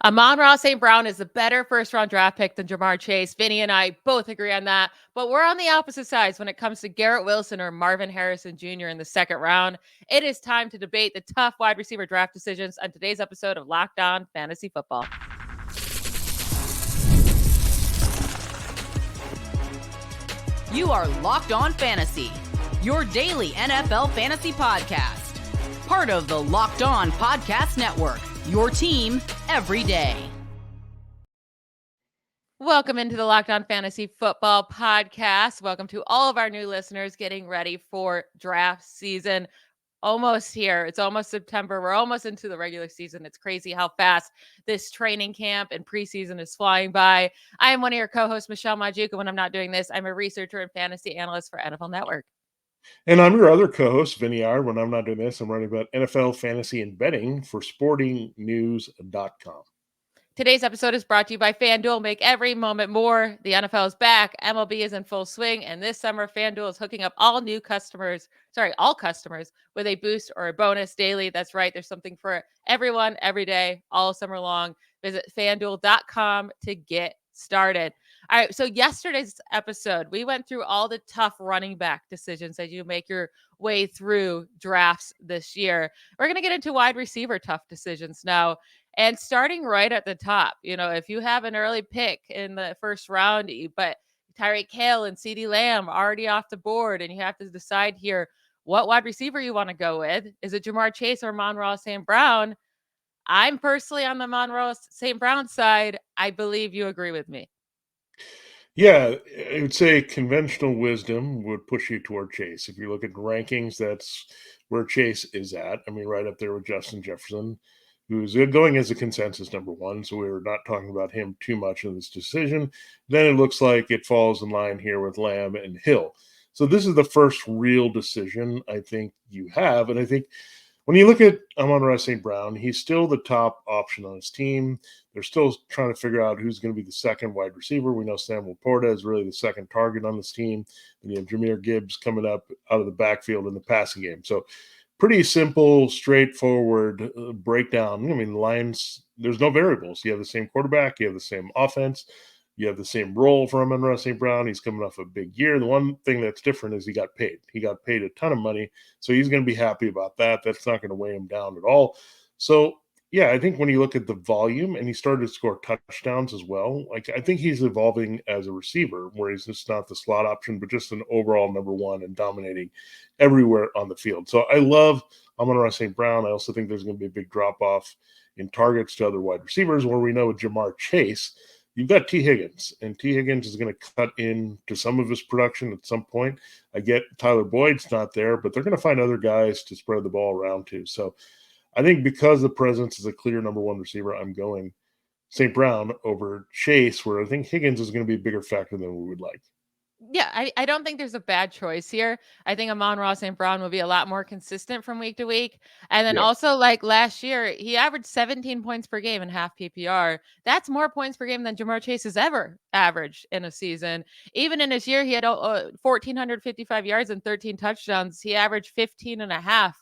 Amon-Ra St. Brown is a better first-round draft pick than Jamar Chase. Vinnie and I both agree on that, but we're on the opposite sides when it comes to Garrett Wilson or Marvin Harrison Jr. in the second round. It is time to debate the tough wide receiver draft decisions on today's episode of Locked On Fantasy Football. You are Locked On Fantasy, your daily NFL fantasy podcast. Part of the Locked On Podcast Network, your team every day. Welcome into the Locked On Fantasy Football podcast. Welcome to all of our new listeners getting ready for draft season. Almost here. It's almost September. We're almost into the regular season. It's crazy how fast this training camp and preseason is flying by. I am one of your co-hosts, Michelle Magdziuk, and when I'm not doing this, I'm a researcher and fantasy analyst for NFL Network. And I'm your other co-host, Vinnie Iyer. When I'm not doing this, I'm writing about NFL fantasy and betting for sportingnews.com. Today's episode is brought to you by FanDuel. Make every moment more. The NFL is back. MLB is in full swing. And this summer, FanDuel is hooking up all customers with a boost or a bonus daily. That's right. There's something for everyone, every day, all summer long. Visit FanDuel.com to get started. All right. So yesterday's episode, we went through all the tough running back decisions as you make your way through drafts this year. We're going to get into wide receiver tough decisions now. And starting right at the top, if you have an early pick in the first round, but Tyreek Hill and CeeDee Lamb already off the board, and you have to decide here what wide receiver you want to go with. Is it Jamar Chase or Amon-Ra St. Brown? I'm personally on the Amon-Ra St. Brown side. I believe you agree with me. Yeah, I would say conventional wisdom would push you toward Chase. If you look at rankings, that's where Chase is at. I mean, right up there with Justin Jefferson, who's going as a consensus number one. So we're not talking about him too much in this decision. Then it looks like it falls in line here with Lamb and Hill. So this is the first real decision I think you have. And I think when you look at Amon-Ra St. Brown, he's still the top option on his team. They're still trying to figure out who's going to be the second wide receiver. We know Samuel Porta is really the second target on this team. And you have Jahmyr Gibbs coming up out of the backfield in the passing game. So pretty simple, straightforward breakdown. I mean, the Lions, there's no variables. You have the same quarterback. You have the same offense. You have the same role for Amon-Ra St. Brown. He's coming off a big year. The one thing that's different is he got paid. He got paid a ton of money, so he's going to be happy about that. That's not going to weigh him down at all. So, yeah, I think when you look at the volume, and he started to score touchdowns as well, like I think he's evolving as a receiver, where he's just not the slot option, but just an overall number one and dominating everywhere on the field. So I love Amon-Ra St. Brown. I also think there's going to be a big drop-off in targets to other wide receivers, where we know with Jamar Chase, you've got T. Higgins, and T. Higgins is going to cut into some of his production at some point. I get Tyler Boyd's not there, but they're going to find other guys to spread the ball around to. So I think because the presence is a clear number one receiver, I'm going St. Brown over Chase, where I think Higgins is going to be a bigger factor than we would like. Yeah, I don't think there's a bad choice here. I think Amon-Ra St. Brown will be a lot more consistent from week to week. And then also, like last year, he averaged 17 points per game in half PPR. That's more points per game than Jamar Chase has ever averaged in a season. Even in his year, he had 1,455 yards and 13 touchdowns. He averaged 15 and a half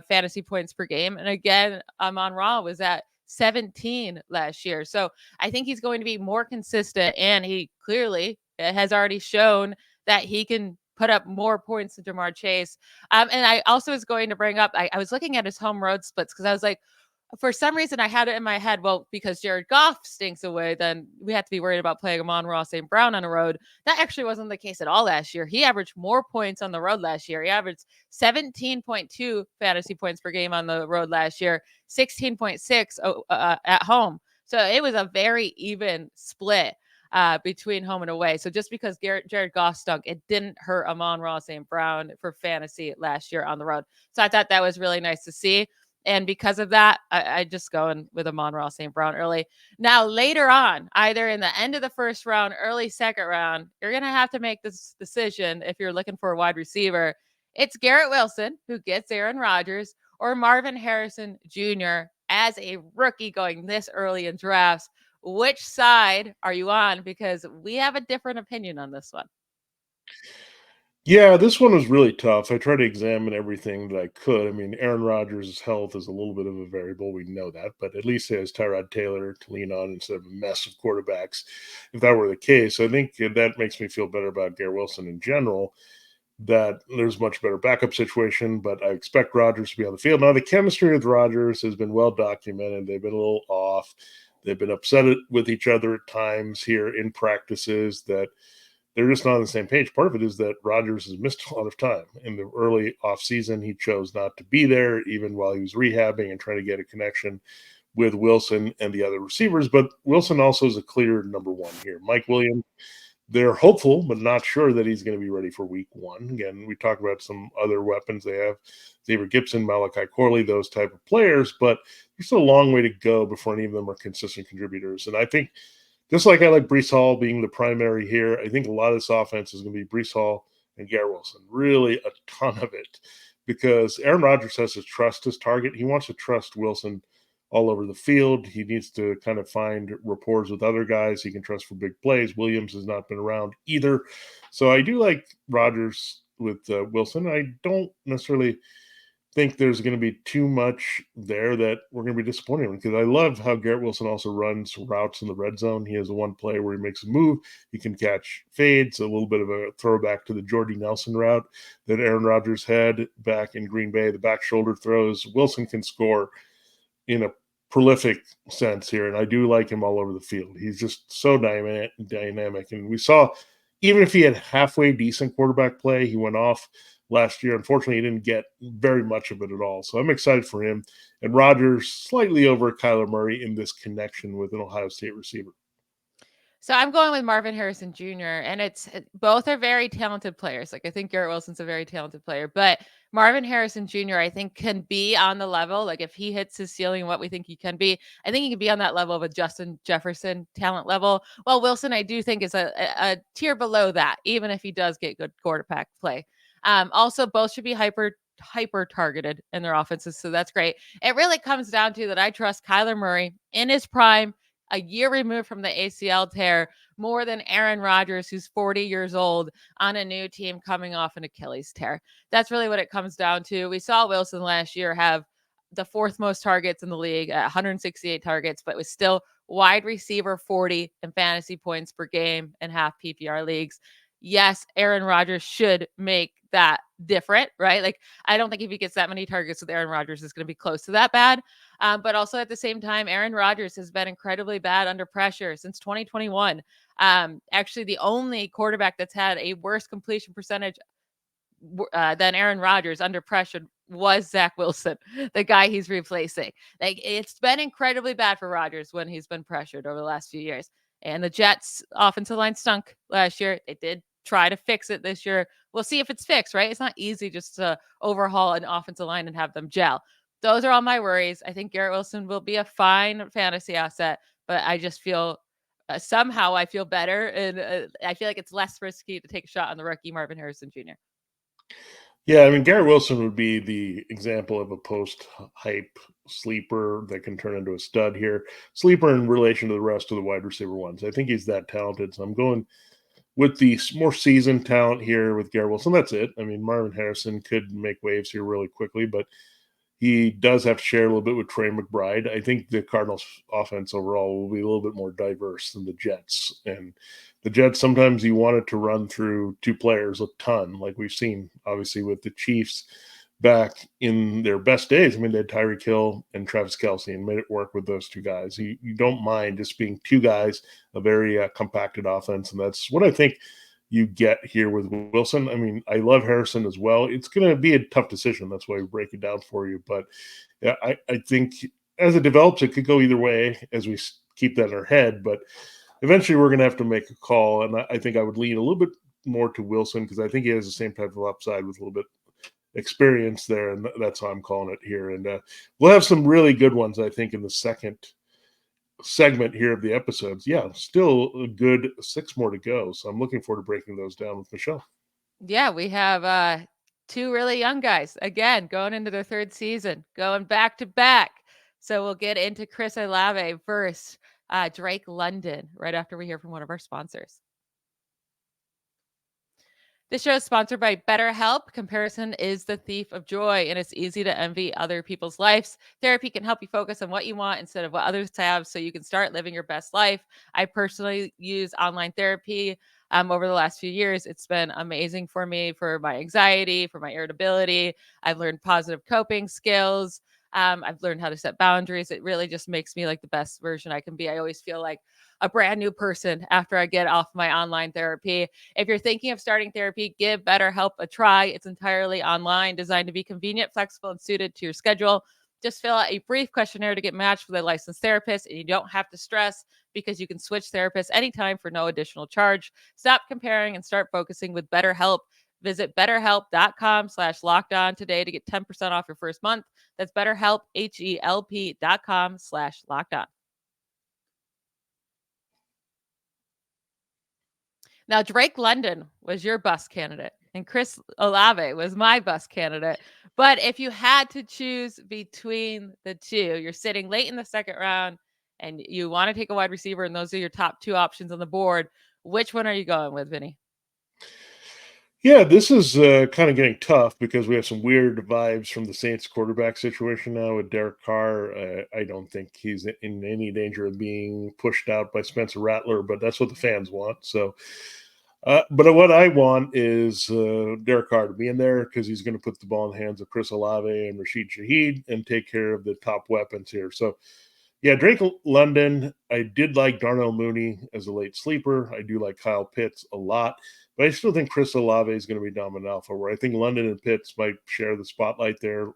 fantasy points per game. And again, Amon-Ra was at 17 last year. So I think he's going to be more consistent, and he clearly has already shown that he can put up more points than Jamar Chase. And I also was going to bring up, I was looking at his home road splits because I was like, for some reason I had it in my head, well, because Jared Goff stinks away, then we have to be worried about playing Amon-Ra St. Brown on the road. That actually wasn't the case at all last year. He averaged more points on the road last year. He averaged 17.2 fantasy points per game on the road last year, 16.6 at home. So it was a very even split between home and away. So just because Jared Goff stunk, it didn't hurt Amon-Ra St. Brown for fantasy last year on the road. So I thought that was really nice to see. And because of that, I just going with Amon-Ra St. Brown early. Now, later on, either in the end of the first round, early second round, you're going to have to make this decision if you're looking for a wide receiver. It's Garrett Wilson, who gets Aaron Rodgers, or Marvin Harrison Jr. as a rookie going this early in drafts. Which side are you on? Because we have a different opinion on this one. Yeah, this one was really tough. I tried to examine everything that I could. I mean, Aaron Rodgers' health is a little bit of a variable. We know that, but at least he has Tyrod Taylor to lean on instead of a mess of quarterbacks. If that were the case, I think that makes me feel better about Garrett Wilson in general, that there's much better backup situation, but I expect Rodgers to be on the field. Now, the chemistry with Rodgers has been well documented. They've been a little off. They've been upset with each other at times here in practices that they're just not on the same page. Part of it is that Rodgers has missed a lot of time in the early offseason. He chose not to be there, even while he was rehabbing and trying to get a connection with Wilson and the other receivers. But Wilson also is a clear number one here. Mike Williams, they're hopeful, but not sure that he's going to be ready for week one. Again, we talk about some other weapons they have, Xavier Gibson, Malachi Corley, those type of players, but there's still a long way to go before any of them are consistent contributors. And I think just like I like Breece Hall being the primary here, I think a lot of this offense is going to be Breece Hall and Garrett Wilson. Really a ton of it, because Aaron Rodgers has to trust his target. He wants to trust Wilson all over the field. He needs to kind of find rapport with other guys he can trust for big plays. Williams has not been around either. So I do like Rodgers with Wilson. I don't necessarily think there's going to be too much there that we're going to be disappointed in, because I love how Garrett Wilson also runs routes in the red zone. He has a one play where he makes a move. He can catch fades, a little bit of a throwback to the Jordy Nelson route that Aaron Rodgers had back in Green Bay, the back shoulder throws. Wilson can score in a prolific sense here, and I do like him all over the field. He's just so dynamic. And we saw, even if he had halfway decent quarterback play, he went off last year. Unfortunately, he didn't get very much of it at all. So I'm excited for him. And Rodgers slightly over Kyler Murray in this connection with an Ohio State receiver. So I'm going with Marvin Harrison Jr. and both are very talented players. Like I think Garrett Wilson's a very talented player, but Marvin Harrison Jr. I think can be on the level. Like if he hits his ceiling, what we think he can be, I think he can be on that level of a Justin Jefferson talent level. Well, Wilson, I do think is a tier below that, even if he does get good quarterback play. Also, both should be hyper targeted in their offenses, so that's great. It really comes down to that I trust Kyler Murray in his prime, a year removed from the ACL tear, more than Aaron Rodgers, who's 40 years old on a new team coming off an Achilles tear. That's really what it comes down to. We saw Wilson last year have the fourth most targets in the league at 168 targets, but was still wide receiver 40 in fantasy points per game in half PPR leagues. Yes, Aaron Rodgers should make that different, right? Like, I don't think if he gets that many targets with Aaron Rodgers, is going to be close to that bad. But also at the same time, Aaron Rodgers has been incredibly bad under pressure since 2021. Actually, the only quarterback that's had a worse completion percentage than Aaron Rodgers under pressure was Zach Wilson, the guy he's replacing. Like, it's been incredibly bad for Rodgers when he's been pressured over the last few years. And the Jets offensive line stunk last year. They did try to fix it this year. We'll see if it's fixed, right? It's not easy just to overhaul an offensive line and have them gel. Those are all my worries. I think Garrett Wilson will be a fine fantasy asset, but I just feel somehow I feel better. And I feel like it's less risky to take a shot on the rookie Marvin Harrison Jr. Yeah, I mean, Garrett Wilson would be the example of a post-hype sleeper that can turn into a stud here. Sleeper in relation to the rest of the wide receiver ones. I think he's that talented. So I'm going with the more seasoned talent here with Garrett Wilson. That's it. I mean, Marvin Harrison could make waves here really quickly, but he does have to share a little bit with Trey McBride. I think the Cardinals' offense overall will be a little bit more diverse than the Jets. And the Jets, sometimes you want it to run through two players a ton, like we've seen, obviously, with the Chiefs back in their best days. I mean, they had Tyreek Hill and Travis Kelce and made it work with those two guys. You don't mind just being two guys, a very compacted offense. And that's what I think you get here with Wilson. I mean, I love Harrison as well. It's going to be a tough decision. That's why we break it down for you. But yeah, I think as it develops, it could go either way as we keep that in our head. But eventually we're going to have to make a call. And I think I would lean a little bit more to Wilson, because I think he has the same type of upside with a little bit experience there. And that's how I'm calling it here. And we'll have some really good ones, I think, in the second segment here of the episodes. Yeah, still a good 6 more to go. So I'm looking forward to breaking those down with Michelle. Yeah, we have two really young guys, again, going into their third season, going back to back. So we'll get into Chris Olave versus Drake London right after we hear from one of our sponsors. This show is sponsored by BetterHelp. Comparison is the thief of joy, and it's easy to envy other people's lives. Therapy can help you focus on what you want instead of what others have so you can start living your best life. I personally use online therapy over the last few years. It's been amazing for me, for my anxiety, for my irritability. I've learned positive coping skills. I've learned how to set boundaries. It really just makes me like the best version I can be. I always feel like a brand new person after I get off my online therapy. If you're thinking of starting therapy, give BetterHelp a try. It's entirely online, designed to be convenient, flexible, and suited to your schedule. Just fill out a brief questionnaire to get matched with a licensed therapist, and you don't have to stress because you can switch therapists anytime for no additional charge. Stop comparing and start focusing with BetterHelp. Visit betterhelp.com/lockedon today to get 10% off your first month. That's BetterHelp, HELP.com/lockedon. Now, Drake London was your bus candidate, and Chris Olave was my bus candidate. But if you had to choose between the two, you're sitting late in the second round and you want to take a wide receiver, and those are your top two options on the board. Which one are you going with, Vinnie? Yeah, this is kind of getting tough because we have some weird vibes from the Saints quarterback situation now with Derek Carr. I don't think he's in any danger of being pushed out by Spencer Rattler, but that's what the fans want. So, but what I want is Derek Carr to be in there because he's going to put the ball in the hands of Chris Olave and Rashid Shaheed and take care of the top weapons here. So, yeah, Drake London. I did like Darnell Mooney as a late sleeper. I do like Kyle Pitts a lot, but I still think Chris Olave is going to be dominant alpha. Where I think London and Pitts might share the spotlight there,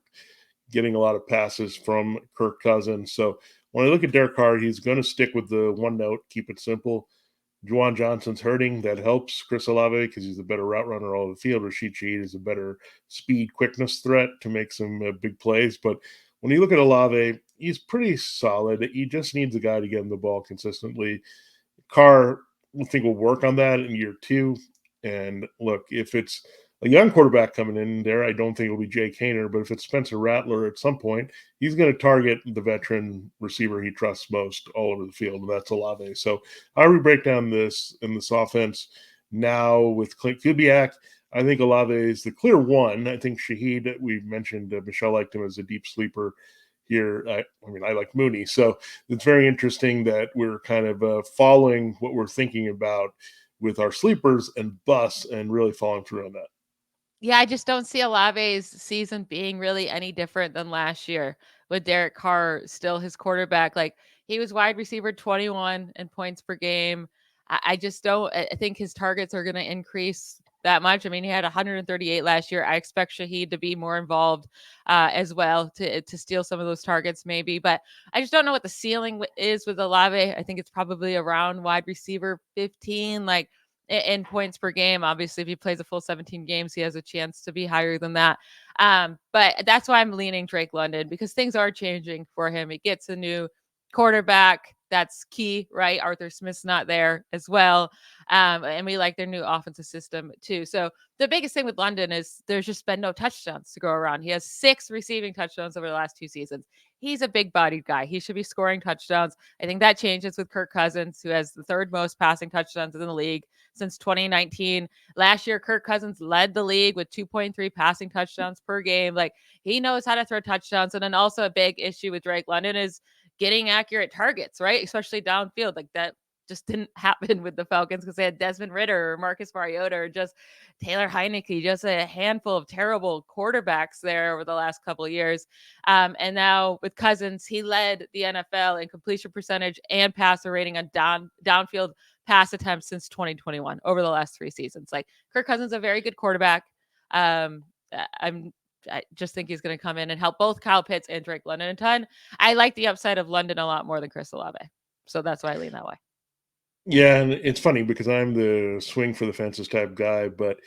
getting a lot of passes from Kirk Cousins. So when I look at Derek Carr, he's going to stick with the one note, keep it simple. Juwan Johnson's hurting. That helps Chris Olave because he's a better route runner all over the field. Rashid Shaheed is a better speed, quickness threat to make some big plays. But when you look at Olave, he's pretty solid. He just needs a guy to get him the ball consistently. Carr, I think, will work on that in year two. And look, if it's a young quarterback coming in there, I don't think it'll be Jake Haener. But if it's Spencer Rattler at some point, he's going to target the veteran receiver he trusts most all over the field, and that's Olave. So how do we break down this offense now with Clint Kubiak? I think Olave is the clear one. I think Shaheed, we mentioned Michelle liked him as a deep sleeper here. I like Mooney. So it's very interesting that we're kind of following what we're thinking about with our sleepers and bus and really following through on that. Yeah, I just don't see Olave's season being really any different than last year with Derek Carr still his quarterback. Like, he was wide receiver 21 in points per game. I just don't. I think his targets are going to increase that much. I mean, he had 138 last year. I expect Shaheed to be more involved as well to steal some of those targets maybe. But I just don't know what the ceiling is with Olave. I think it's probably around wide receiver 15. Like, in points per game. Obviously, if he plays a full 17 games, he has a chance to be higher than that. But that's why I'm leaning Drake London, because things are changing for him. He gets a new quarterback. That's key, right? Arthur Smith's not there as well. And we like their new offensive system too. So the biggest thing with London is there's just been no touchdowns to go around. He has 6 receiving touchdowns over the last 2 seasons. He's a big bodied guy. He should be scoring touchdowns. I think that changes with Kirk Cousins, who has the 3rd most passing touchdowns in the league since 2019. Last year, Kirk Cousins led the league with 2.3 passing touchdowns per game. Like, he knows how to throw touchdowns. And then also a big issue with Drake London is getting accurate targets, right? Especially downfield. Like, that just didn't happen with the Falcons because they had Desmond Ridder or Marcus Mariota or just Taylor Heineke, just a handful of terrible quarterbacks there over the last couple of years. And now with Cousins, he led the NFL in completion percentage and passer rating on downfield pass attempts since 2021 over the last 3 seasons. Like, Kirk Cousins is a very good quarterback. I just think he's going to come in and help both Kyle Pitts and Drake London a ton. I like the upside of London a lot more than Chris Olave. So that's why I lean that way. Yeah, and it's funny because I'm the swing for the fences type guy, but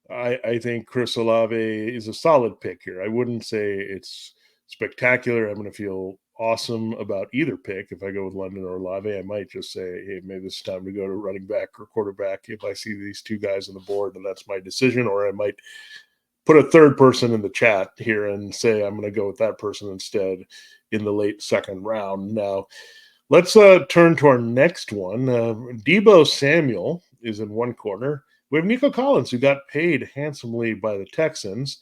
I think Chris Olave is a solid pick here. I wouldn't say it's spectacular. I'm going to feel awesome about either pick. If I go with London or Olave, I might just say, hey, maybe it's time to go to running back or quarterback if I see these two guys on the board, and that's my decision. Or I might put a third person in the chat here and say I'm going to go with that person instead in the late second round. Now, let's turn to our next one. Deebo Samuel is in one corner. we have Nico Collins, who got paid handsomely by the Texans.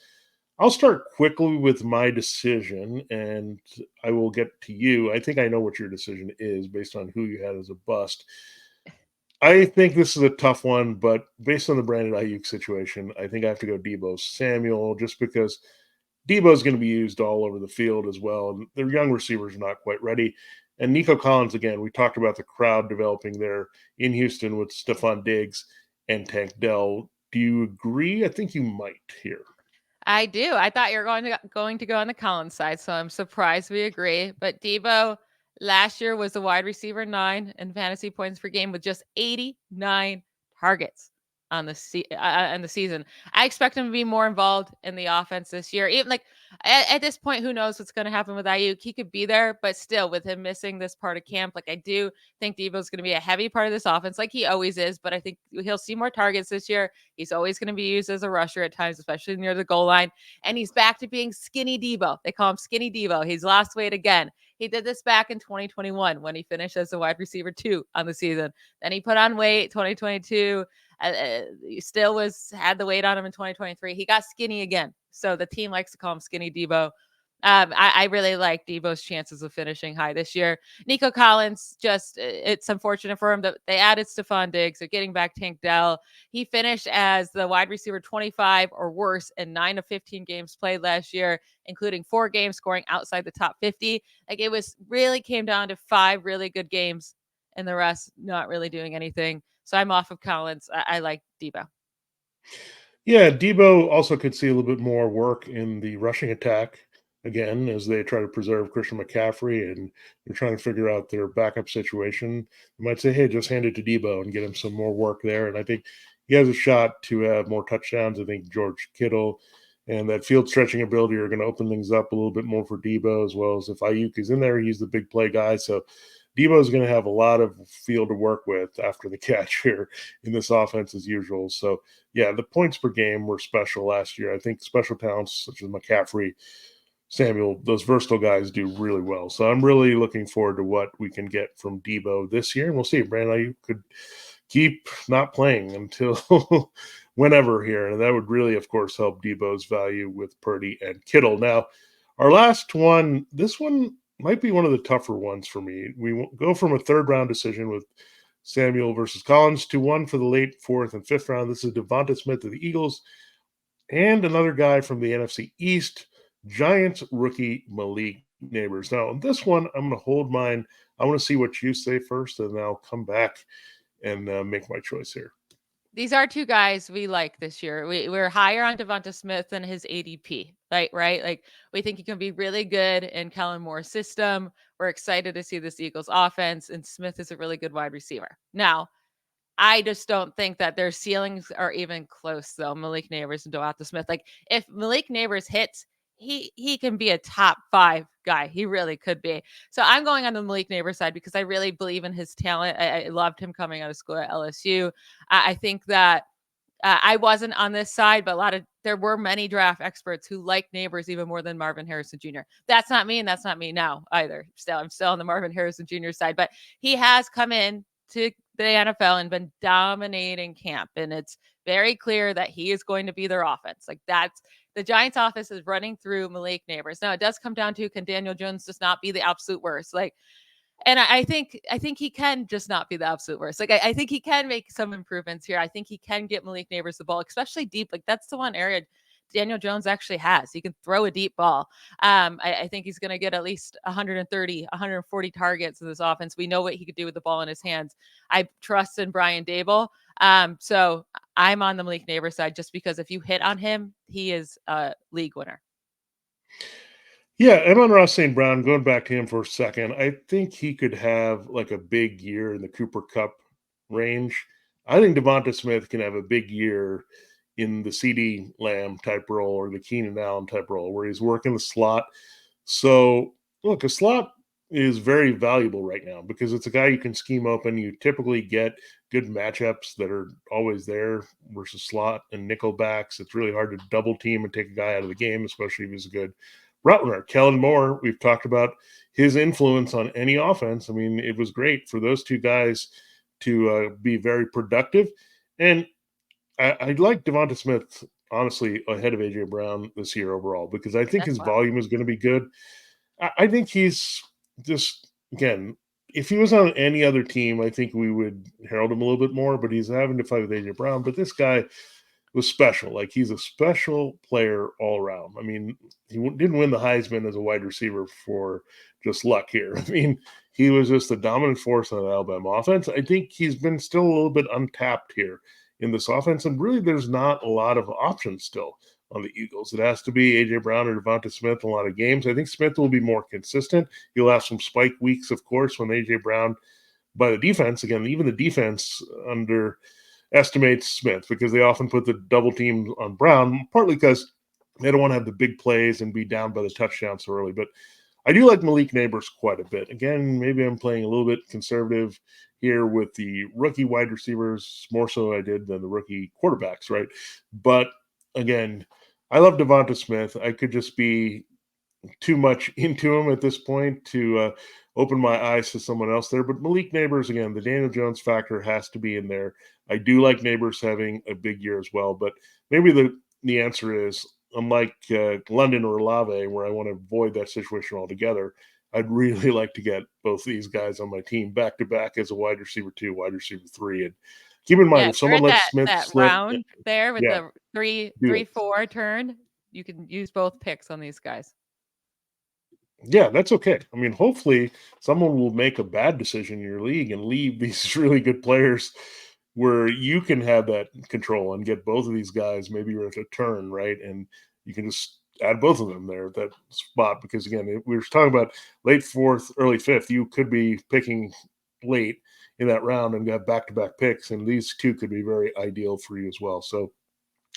I'll start quickly with my decision, and I will get to you. I think I know what your decision is based on who you had as a bust. I think this is a tough one, but based on the Brandon Ayuk situation, I think I have to go Deebo Samuel just because Deebo is going to be used all over the field as well. And their young receivers are not quite ready. And Nico Collins, again, we talked about the crowd developing there in Houston with Stephon Diggs and Tank Dell. Do you agree? I think you might here. I do. I thought you were going to go on the Collins side, so I'm surprised we agree. But Deebo last year was the wide receiver 9 in fantasy points per game with just 89 targets on the season. I expect him to be more involved in the offense this year. Even like at this point, who knows what's going to happen with Ayuk? He could be there, but still, with him missing this part of camp, like I do think Deebo's going to be a heavy part of this offense, like he always is. But I think he'll see more targets this year. He's always going to be used as a rusher at times, especially near the goal line. And he's back to being skinny Deebo. They call him skinny Deebo. He's lost weight again. He did this back in 2021 when he finished as a wide receiver 2 on the season. Then he put on weight 2022. He still had the weight on him in 2023. He got skinny again. So the team likes to call him skinny Deebo. I really like Deebo's chances of finishing high this year. Nico Collins, it's unfortunate for him that they added Stephon Diggs. They're getting back Tank Dell. He finished as the wide receiver 25 or worse in 9 of 15 games played last year, including 4 games scoring outside the top 50. Like it was really came down to 5 really good games and the rest not really doing anything. So I'm off of Collins. I like Deebo. Yeah, Deebo also could see a little bit more work in the rushing attack again as they try to preserve Christian McCaffrey and they're trying to figure out their backup situation. You might say, hey, just hand it to Deebo and get him some more work there. And I think he has a shot to have more touchdowns. I think George Kittle and that field stretching ability are going to open things up a little bit more for Deebo, as well as if Ayuk is in there, he's the big play guy. So Deebo is going to have a lot of field to work with after the catch here in this offense as usual. So, yeah, the points per game were special last year. I think special talents such as McCaffrey, Samuel, those versatile guys do really well. So I'm really looking forward to what we can get from Deebo this year. And we'll see. Brandon, you could keep not playing until whenever here. And that would really, of course, help Deebo's value with Purdy and Kittle. Now, our last one, this one might be one of the tougher ones for me. We go from a third round decision with Samuel versus Collins to one for the late 4th and 5th round. This is DeVonta Smith of the Eagles and another guy from the NFC East, Giants rookie Malik Nabers. Now, on this one, I'm going to hold mine. I want to see what you say first, and then I'll come back and make my choice here. These are 2 guys we like this year. We're higher on DeVonta Smith than his ADP, right? Like we think he can be really good in Kellen Moore's system. We're excited to see this Eagles offense, and Smith is a really good wide receiver. Now, I just don't think that their ceilings are even close, though. Malik Nabers and DeVonta Smith. Like if Malik Nabers hits, he can be a top 5 guy. He really could be. So I'm going on the Malik Nabers side because I really believe in his talent. I loved him coming out of school at LSU. I think that I wasn't on this side, but there were many draft experts who like Nabers even more than Marvin Harrison Jr. That's not me, and that's not me now either. I'm still on the Marvin Harrison Jr. side, but he has come in to the NFL and been dominating camp, and it's very clear that he is going to be their offense. Like that's the Giants' offense is running through Malik Nabers. Now it does come down to, can Daniel Jones just not be the absolute worst? And I think he can just not be the absolute worst. Like I think he can make some improvements here. I think he can get Malik Nabers the ball, especially deep. Like that's the one area Daniel Jones actually has. He can throw a deep ball. I think he's going to get at least 130, 140 targets in this offense. We know what he could do with the ball in his hands. I trust in Brian Dable. So I'm on the Malik Nabers side just because if you hit on him, he is a league winner. Yeah, Amon-Ra St. Brown, going back to him for a second, I think he could have like a big year in the Cooper Kupp range. I think DeVonta Smith can have a big year in the CeeDee Lamb type role or the Keenan Allen type role where he's working the slot. So, look, a slot is very valuable right now because it's a guy you can scheme open. You typically get good matchups that are always there versus slot and nickel backs. It's really hard to double team and take a guy out of the game, especially if he's a good route runner. Kellen Moore, we've talked about his influence on any offense. I mean, it was great for those 2 guys to be very productive. And I like DeVonta Smith, honestly, ahead of A.J. Brown this year overall, because I think That's his wild. volume is going to be good. I think he's just, again, if he was on any other team, I think we would herald him a little bit more, but he's having to fight with A.J. Brown. But this guy was special. Like, he's a special player all around. I mean, he didn't win the Heisman as a wide receiver for just luck here. I mean, he was just the dominant force on the Alabama offense. I think he's been still a little bit untapped here in this offense, and really there's not a lot of options still on the Eagles. It has to be A.J. Brown or DeVonta Smith a lot of games. I think Smith will be more consistent. He'll have some spike weeks, of course, when A.J. Brown, by the defense, again, even the defense underestimates Smith because they often put the double team on Brown, partly because they don't want to have the big plays and be down by the touchdown so early. But I do like Malik Nabers quite a bit. Again, maybe I'm playing a little bit conservative here with the rookie wide receivers, more so I did than the rookie quarterbacks, right? But again, I love DeVonta Smith. I could just be too much into him at this point to open my eyes to someone else there. But Malik Nabers, again, the Daniel Jones factor has to be in there. I do like Nabers having a big year as well. But maybe the answer is, unlike London or Olave, where I want to avoid that situation altogether, I'd really like to get both these guys on my team back to back as a wide receiver 2, wide receiver 3. And keep in mind, Yeah, if you're someone at lets Smith that slip, round there with yeah, the three, do it. 4 turn. You can use both picks on these guys. Yeah, that's okay. I mean, hopefully someone will make a bad decision in your league and leave these really good players where you can have that control and get both of these guys. Maybe you're at a turn, right? And you can just add both of them there at that spot. Because again, we were talking about late 4th, early 5th. You could be picking late in that round and have back-to-back picks, and these two could be very ideal for you as well. So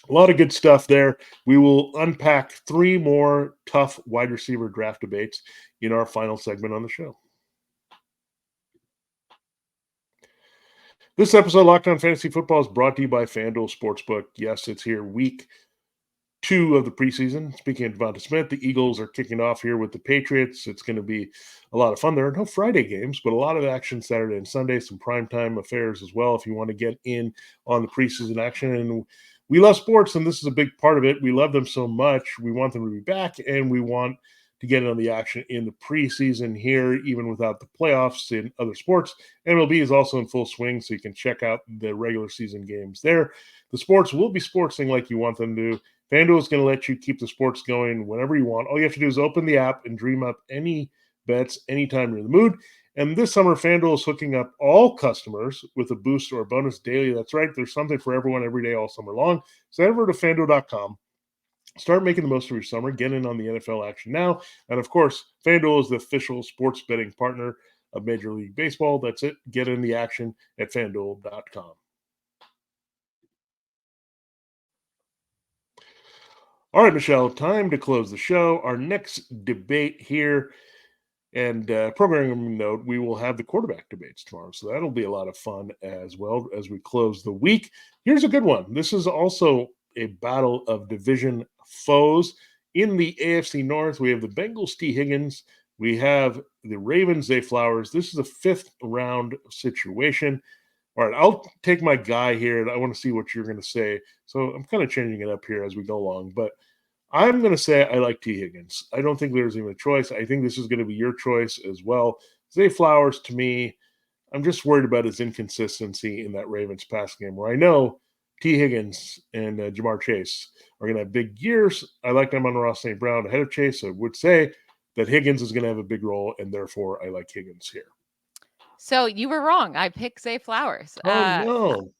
a lot of good stuff there. We will unpack 3 more tough wide receiver draft debates in our final segment on the show. This episode of Locked On Fantasy Football is brought to you by FanDuel Sportsbook. Yes, it's here week 2 of the preseason. Speaking of DeVonta Smith, the Eagles are kicking off here with the Patriots. It's going to be a lot of fun. There are no Friday games, but a lot of action Saturday and Sunday, some primetime affairs as well if you want to get in on the preseason action. And we love sports, and this is a big part of it. We love them so much. We want them to be back, and we want to get in on the action in the preseason here, even without the playoffs in other sports. MLB is also in full swing, so you can check out the regular season games there. The sports will be sportsing like you want them to. FanDuel is going to let you keep the sports going whenever you want. All you have to do is open the app and dream up any bets anytime you're in the mood. And this summer, FanDuel is hooking up all customers with a boost or a bonus daily. That's right. There's something for everyone every day all summer long. So head over to FanDuel.com. Start making the most of your summer. Get in on the NFL action now. And of course, FanDuel is the official sports betting partner of Major League Baseball. That's it. Get in the action at FanDuel.com. All right, Michelle, time to close the show. Our next debate here, and programming note, we will have the quarterback debates tomorrow. So that'll be a lot of fun as well as we close the week. Here's a good one. This is also a battle of division foes. In the AFC North, we have the Bengals, T. Higgins. We have the Ravens, Zay Flowers. This is a 5th round situation. All right, I'll take my guy here, and I want to see what you're going to say. So I'm kind of changing it up here as we go along, but I'm going to say I like T. Higgins. I don't think there's even a choice. I think this is going to be your choice as well. Zay Flowers, to me, I'm just worried about his inconsistency in that Ravens pass game, where I know T. Higgins and Jamar Chase are going to have big years. I like Amon-Ra St. Brown ahead of Chase. I would say that Higgins is going to have a big role, and therefore I like Higgins here. So you were wrong. I picked Zay Flowers. Oh, no.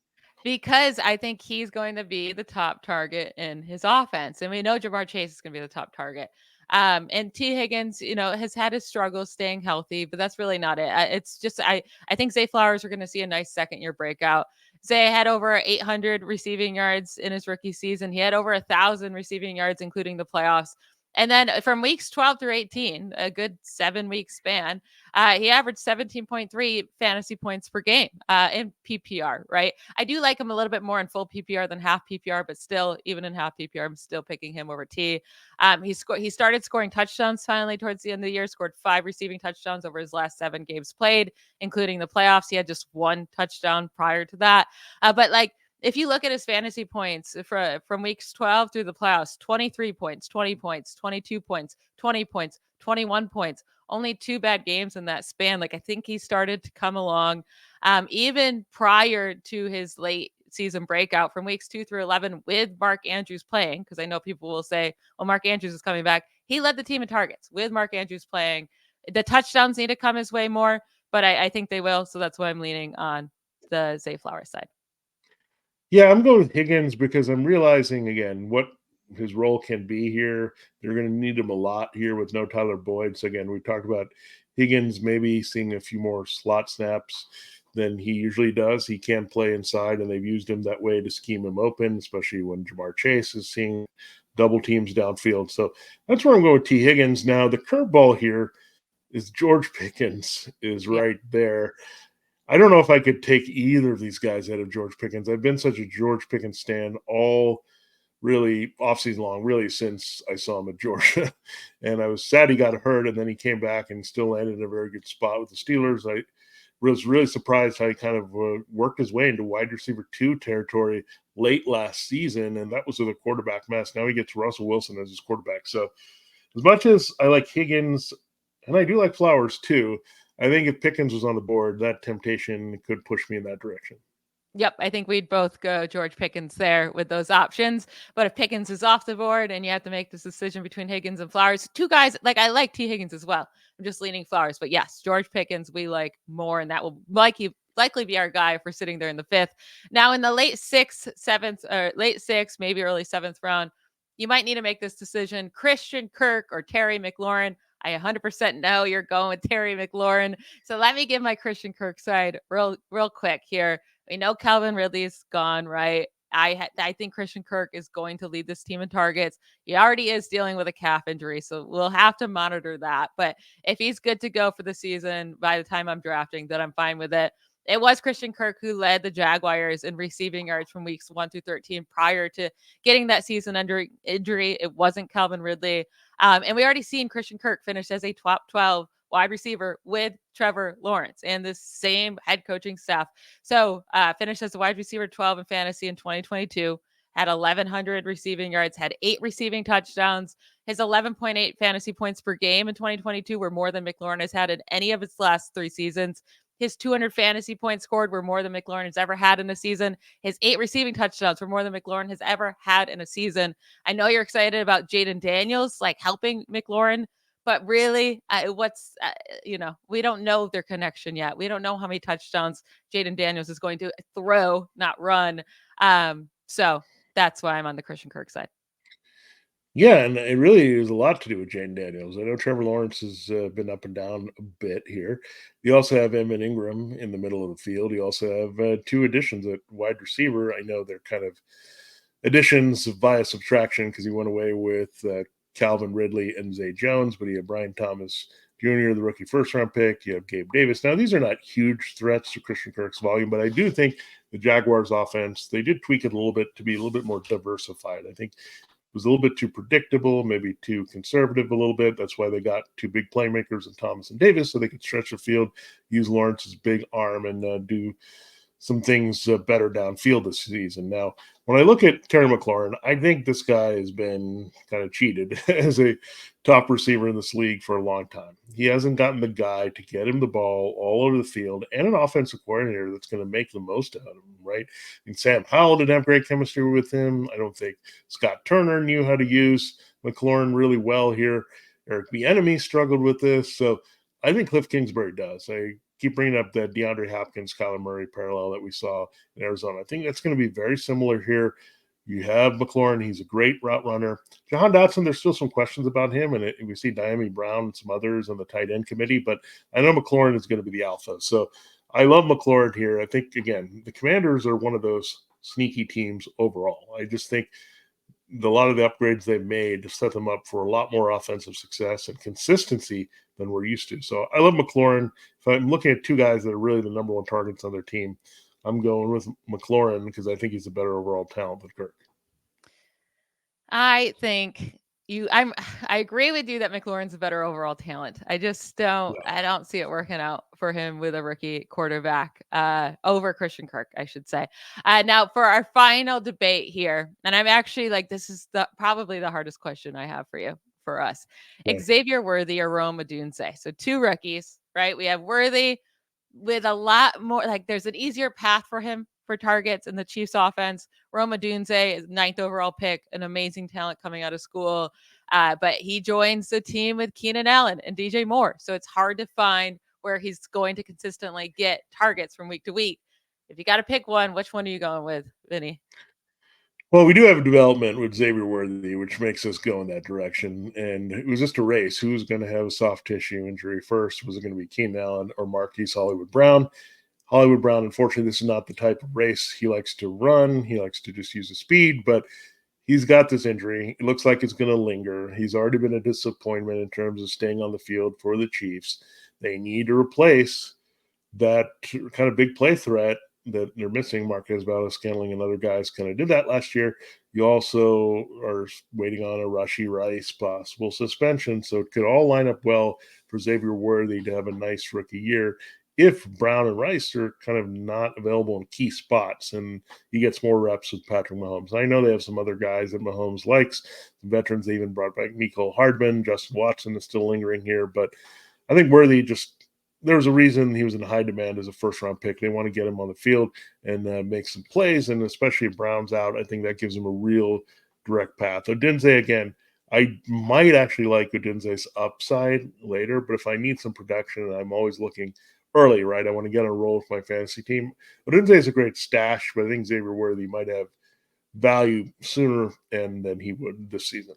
Because I think he's going to be the top target in his offense. And we know Jamar Chase is going to be the top target. And T. Higgins, has had his struggles staying healthy, but that's really not it. It's just, I think Zay Flowers are going to see a nice 2nd-year breakout. Zay had over 800 receiving yards in his rookie season. He had over 1,000 receiving yards, including the playoffs. And then from weeks 12 through 18, a good 7-week span, he averaged 17.3 fantasy points per game in PPR, right? I do like him a little bit more in full PPR than half PPR, but still, even in half PPR, I'm still picking him over T. He started scoring touchdowns finally towards the end of the year, scored 5 receiving touchdowns over his last 7 games played, including the playoffs. He had just 1 touchdown prior to that. But if you look at his fantasy points from weeks 12 through the playoffs, 23 points, 20 points, 22 points, 20 points, 21 points, only 2 bad games in that span. Like, I think he started to come along even prior to his late season breakout from weeks 2 through 11 with Mark Andrews playing, because I know people will say, well, Mark Andrews is coming back. He led the team in targets with Mark Andrews playing. The touchdowns need to come his way more, but I think they will. So that's why I'm leaning on the Zay Flowers side. Yeah, I'm going with Higgins because I'm realizing again what his role can be here. They're going to need him a lot here with no Tyler Boyd. So again, we talked about Higgins maybe seeing a few more slot snaps than he usually does. He can play inside, and they've used him that way to scheme him open, especially when Jamar Chase is seeing double teams downfield. So that's where I'm going with T. Higgins. Now, the curveball here is George Pickens is right there. I don't know if I could take either of these guys out of George Pickens. I've been such a George Pickens stan all really offseason long, really since I saw him at Georgia. And I was sad he got hurt, and then he came back and still landed in a very good spot with the Steelers. I was really surprised how he kind of worked his way into wide receiver 2 territory late last season, and that was with a quarterback mess. Now he gets Russell Wilson as his quarterback. So as much as I like Higgins, and I do like Flowers too, I think if Pickens was on the board, that temptation could push me in that direction. Yep, I think we'd both go George Pickens there with those options. But if Pickens is off the board and you have to make this decision between Higgins and Flowers, 2 guys, like I like T. Higgins as well. I'm just leaning Flowers. But yes, George Pickens we like more, and that will likely be our guy if we're sitting there in the 5th. Now in the late 6th, 7th, or late 6th, maybe early 7th round, you might need to make this decision. Christian Kirk or Terry McLaurin. I 100% know you're going with Terry McLaurin. So let me give my Christian Kirk side real quick here. We know Calvin Ridley's gone, right? I think Christian Kirk is going to lead this team in targets. He already is dealing with a calf injury, so we'll have to monitor that. But if he's good to go for the season by the time I'm drafting, then I'm fine with it. It was Christian Kirk who led the Jaguars in receiving yards from weeks 1 through 13 prior to getting that season under injury. It wasn't Calvin Ridley. And we already seen Christian Kirk finish as a top 12 wide receiver with Trevor Lawrence and the same head coaching staff. So finished as a wide receiver 12 in fantasy in 2022, had 1,100 receiving yards, had 8 receiving touchdowns. His 11.8 fantasy points per game in 2022 were more than McLaurin has had in any of its last 3 seasons. His 200 fantasy points scored were more than McLaurin has ever had in a season. His 8 receiving touchdowns were more than McLaurin has ever had in a season. I know you're excited about Jaden Daniels, like helping McLaurin, but really, we don't know their connection yet. We don't know how many touchdowns Jaden Daniels is going to throw, not run. So that's why I'm on the Christian Kirk side. Yeah, and it really is a lot to do with Jaden Daniels. I know Trevor Lawrence has been up and down a bit here. You also have Evan Ingram in the middle of the field. You also have 2 additions at wide receiver. I know they're kind of additions via subtraction because he went away with Calvin Ridley and Zay Jones, but you have Brian Thomas Jr., the rookie first-round pick. You have Gabe Davis. Now, these are not huge threats to Christian Kirk's volume, but I do think the Jaguars' offense, they did tweak it a little bit to be a little bit more diversified. I think it was a little bit too predictable, maybe too conservative a little bit. That's why they got 2 big playmakers in Thomas and Davis so they could stretch the field, use Lawrence's big arm, and do some things better downfield this season. Now, when I look at Terry McLaurin, I think this guy has been kind of cheated as a top receiver in this league for a long time. He hasn't gotten the guy to get him the ball all over the field and an offensive coordinator that's going to make the most out of him, right? And Sam Howell didn't have great chemistry with him. I don't think Scott Turner knew how to use McLaurin really well here. Eric Bieniemy struggled with this. So I think Cliff Kingsbury does. I keep bringing up that DeAndre Hopkins, Kyler Murray parallel that we saw in Arizona. I think that's going to be very similar here. You have McLaurin. He's a great route runner. Jahan Dotson, there's still some questions about him, and we see Diami Brown and some others on the tight end committee, but I know McLaurin is going to be the alpha. So I love McLaurin here. I think, again, the Commanders are one of those sneaky teams overall. I just think a lot of the upgrades they've made to set them up for a lot more offensive success and consistency than we're used to. So I love McLaurin. If I'm looking at 2 guys that are really the number 1 targets on their team, I'm going with McLaurin because I think he's a better overall talent than Kirk. I think I agree with you that McLaurin's a better overall talent. I just don't Yeah. I don't see it working out for him with a rookie quarterback over Christian Kirk, I should say. Now for our final debate here, and I'm actually like this is probably the hardest question I have for us. Okay. Xavier Worthy or Rome Odunze. So two rookies, right? We have Worthy with a lot more like there's an easier path for him for targets in the Chiefs offense. Rome Odunze is 9th overall pick, an amazing talent coming out of school. But he joins the team with Keenan Allen and DJ Moore. So it's hard to find where he's going to consistently get targets from week to week. If you got to pick one, which one are you going with, Vinny? Well, we do have a development with Xavier Worthy, which makes us go in that direction. And it was just a race. Who was going to have a soft tissue injury first? Was it going to be Keenan Allen or Marquise Hollywood Brown? Hollywood Brown, unfortunately, this is not the type of race he likes to run. He likes to just use the speed, but he's got this injury. It looks like it's going to linger. He's already been a disappointment in terms of staying on the field for the Chiefs. They need to replace that kind of big play threat that they're missing. Marquez Valdes-Scantling and other guys kind of did that last year. You also are waiting on a Rashee Rice possible suspension, so it could all line up well for Xavier Worthy to have a nice rookie year if Brown and Rice are kind of not available in key spots and he gets more reps with Patrick Mahomes. I know they have some other guys that Mahomes likes. The veterans, they even brought back Mecole Hardman. Justin Watson is still lingering here, but I think Worthy just – there was a reason he was in high demand as a first-round pick. They want to get him on the field and make some plays, and especially if Brown's out, I think that gives him a real direct path. Odunze, again, I might actually like Odunze's upside later, but if I need some production, I'm always looking early, right? I want to get on a roll with my fantasy team. Odunze is a great stash, but I think Xavier Worthy might have value sooner than he would this season.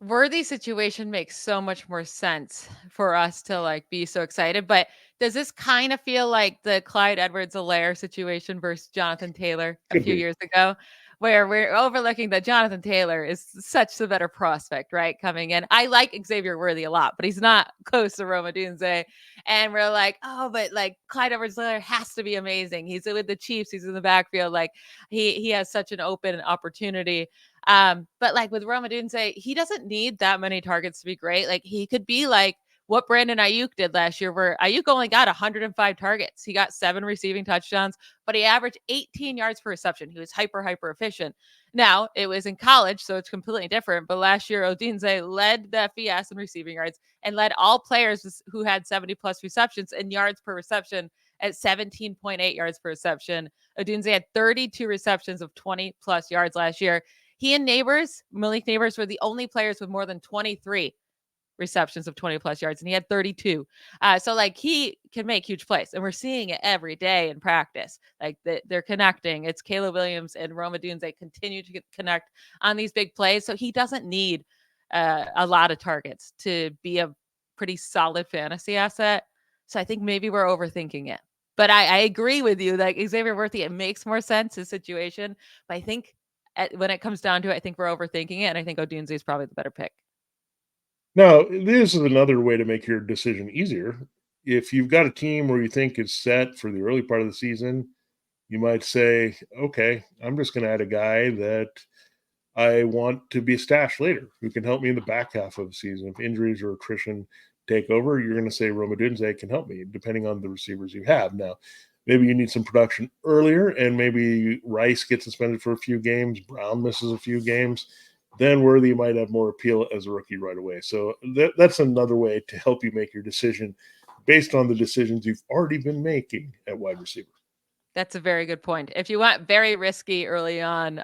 Worthy situation makes so much more sense for us to like be so excited. But does this kind of feel like the Clyde Edwards-Helaire situation versus Jonathan Taylor a Could few be. years ago, where we're overlooking that Jonathan Taylor is such the better prospect, right? Coming in. I like Xavier Worthy a lot, but he's not close to Rome Odunze. And we're like, oh, but like Clyde Edwards-Helaire has to be amazing. He's with the Chiefs, he's in the backfield. Like he has such an open opportunity. But like with Rome Odunze, he doesn't need that many targets to be great. Like he could be like what Brandon Ayuk did last year, where Ayuk only got 105 targets. He got 7 receiving touchdowns, but he averaged 18 yards per reception. He was hyper efficient. Now it was in college, so it's completely different. But last year, Odunze led the FBS in receiving yards and led all players who had 70 plus receptions in yards per reception at 17.8 yards per reception. Odunze had 32 receptions of 20 plus yards last year. He and Malik Nabers were the only players with more than 23 receptions of 20 plus yards, and he had 32. So like he can make huge plays, and we're seeing it every day in practice. Like they're connecting. It's Caleb Williams and Rome Odunze continue to connect on these big plays. So he doesn't need a lot of targets to be a pretty solid fantasy asset. So I think maybe we're overthinking it. But I agree with you. Like Xavier Worthy, it makes more sense his situation. But I think when it comes down to it, I think we're overthinking it, and I think Odunze is probably the better pick. Now, this is another way to make your decision easier. If you've got a team where you think is set for the early part of the season, you might say, okay, I'm just going to add a guy that I want to be a stash later who can help me in the back half of the season. If injuries or attrition take over, you're going to say Rome Odunze can help me, depending on the receivers you have. Now, maybe you need some production earlier, and maybe Rice gets suspended for a few games, Brown misses a few games. Then Worthy might have more appeal as a rookie right away. So that's another way to help you make your decision based on the decisions you've already been making at wide receiver. That's a very good point. If you want very risky early on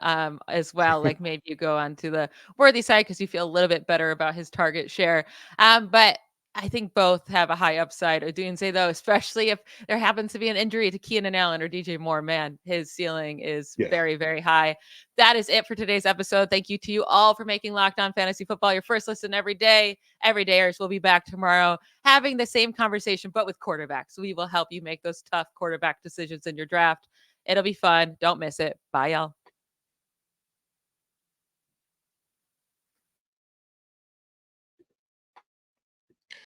as well, like maybe you go on to the Worthy side because you feel a little bit better about his target share. But I think both have a high upside. Odunze, though, especially if there happens to be an injury to Keenan Allen or DJ Moore, man, his ceiling is very, very high. That is it for today's episode. Thank you to you all for making Locked On Fantasy Football your first listen every day. Everydayers will be back tomorrow having the same conversation, but with quarterbacks. We will help you make those tough quarterback decisions in your draft. It'll be fun. Don't miss it. Bye, y'all.